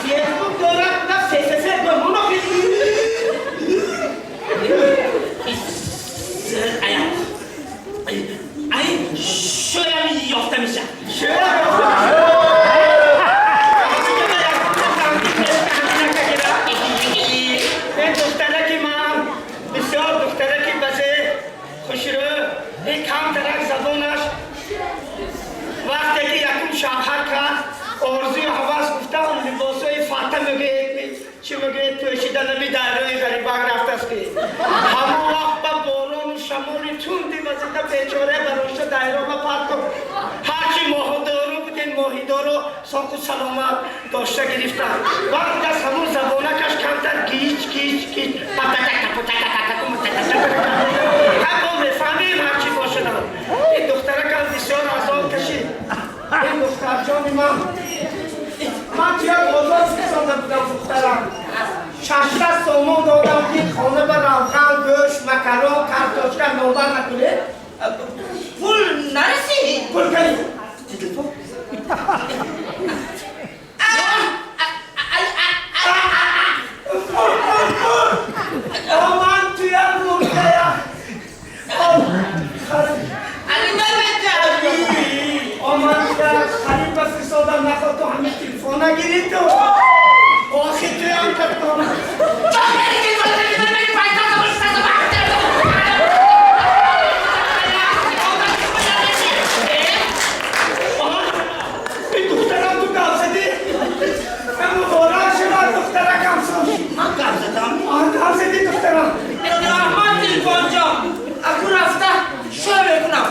فیسبوک دارم نه فیسبوک دارم اونو این شاید یافته میشه این دخترکی من بسیار دخترکی بسه خوشی رو چی میگه توشیدن نمی درهای غریبان رفته است که همون وقت با باران و شمال توندی وزیده بیچاره براش دایره و پرد کن هرچی ماهدارو بودین ماهیدارو ساق و سلامت داشته گرفتن وقت از همون زبانه کش کمتر گیچ هم میفهمیم هرچی باشه این دختره کم بسیار عذاب کشید این دختر جان من توی بازار سیزانده بودم دخترم 6 سومون دادم که خانه به روغن گوشت مکرون کارتوشکا نوبر نکنه پول نرسی پول کنی من توی مرده من خرید بفرستادم نخواد تو همه تلفن نگیری تو آخی توی هم کردم این دخترم تو گم زدی همون باران شما دختره گم زد من گم زدم گم زدی دخترم من تلفن جا اکو رفته شو بکنم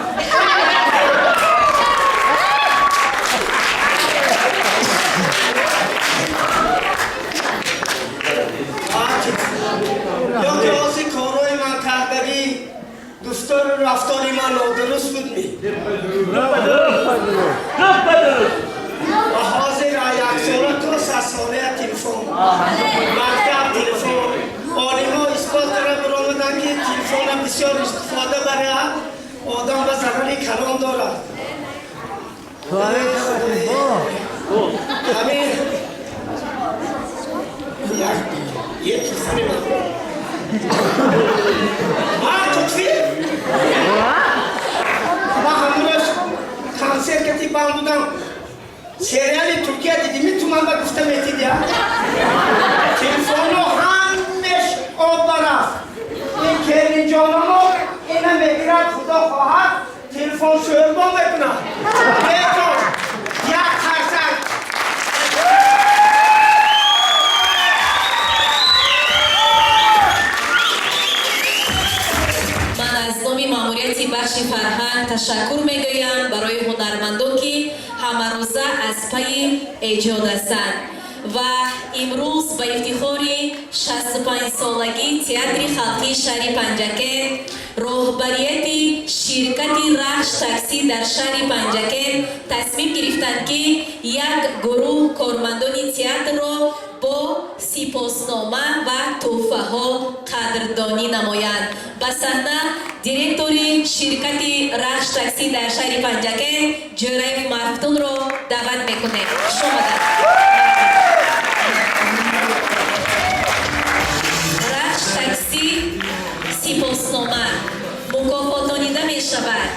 یا که آزی کارای من کردگی دستور رفتاری من نادرست بود می و حاضر یک ساله تو 3 ساله تلفن مکتب تلفن آنیما اثبات را برآمدن که تلفن بسیار استفاده برای آدم به ضرری کلان دارد همین یه تلفنی من توفی من همونش کنسر کتی بند بودم سریالی ترکیه دیدیمی تو من با گفتم ایتید یا تلفونو همش آب برفت این کلی جانمو اینم بگیرد خدا خواهد تلفن شوربا بکنم بیتون یک خرسک ماموریتی بخش فرهنگ تشکر میگویم برای هنرمندان که همه روزه از پی ایجاد هستند و امروز به افتخار 65 سالگی تئاتر خلقی شهر پنجکن راهبریت شرکت رخش تاکسی در شهر پنجکن تصمیم گرفتند که یک گروه کارمندان تئاتر را با سپاسنامه و تحفه ها قدردانی نمایند. به صحنه دیرکتور شرکت رخش تاکسی در شهر پنجکن جرایف مفتون را دعوت میکنه. شما رخش تاکسی سپاسنامه مکافاتانیده می شود.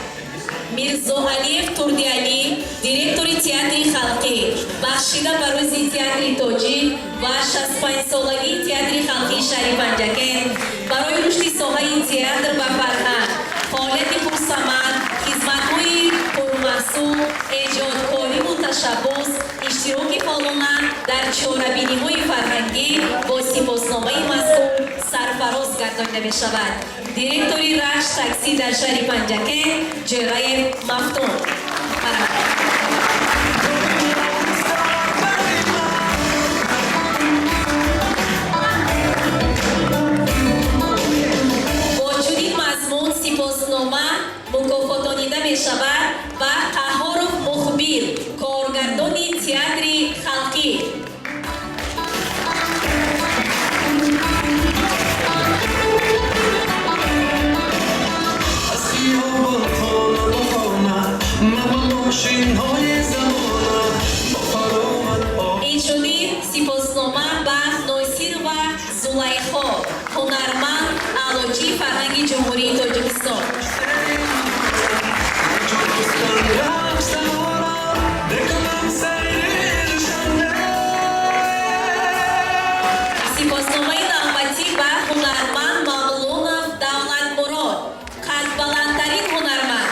میرزا علیف توردیانی دیرکتور تئاتر خلقی بخشیده بر روز تئاتر تاجیک و 65 سالگی تئاتر خلقی شهر پنجکن برای رشد ساحه تئاتر و فرهنگ فعالیت پرثمر خدمت‌های پرمحصول ایجادکاری و تشبث اشتراک فعالانه در چاره‌بینی‌های فرهنگی با سپاسنامه مذکور سرفراز گردانیده می شود. دیرکتور رخش تاکسی در شهر پنجکن جرای مفتون. با چنین مضمون سپاسنامه مکافاتانیده می شود و قهارف مخبیر کارگردان تئاتر خلقی این شدید سپاسنامه به ناصر و زلیخا هنرمند علاجی فرهنگ جمهوری تاجیکستان. سپاسنامه نامتی به هنرمند ماملونов давлатмурод قدبلندترین هنرمند.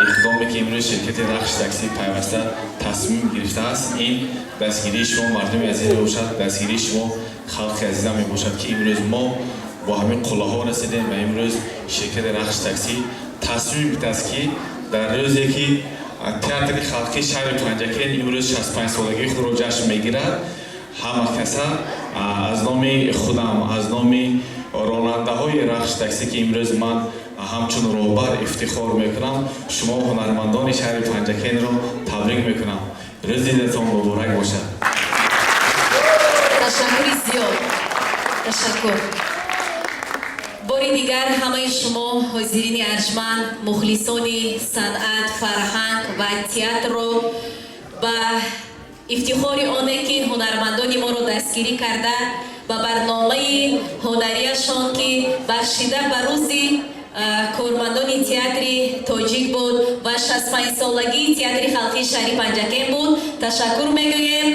иқдоме ки имрӯз ширкати рахш такси пайваста тасмим гирифтааст, ин дастгирии шумо мардуми азиз мебошад, дастгирии шумо халқи азизам мебошад ки имрӯз мо бо ҳамин қуллаҳо расидем ва имрӯз ширкати рахш такси тасмим гирифтааст ки дар рӯзе ки театри халқи шаҳри Панҷакен имрӯз 65 солагии худро ҷашн мегирад, ҳама каса аз номи худам, аз номи ронандаҳои рахш такси ки имрӯз ман ҳамчун роҳбар ифтихор мекунам, шумо ҳунармандони шаҳри Панҷакенро табрик мекунам. рӯзи дилатон муборак бошад. ташаккури зиёд. Ташаккур. бори дигар ҳамаи шумо ҳозирини арҷманд, мухлисони санъат, фарҳанг ва театрро ба ифтихори оне ки ҳунармандони моро дастгирӣ карда ба барномаи ҳунарияшон ки бахшида ба рӯзи кормандони театри тоҷик буд ва 65 солагии театри халқии шаҳри Панҷакен буд, ташаккур мегӯем.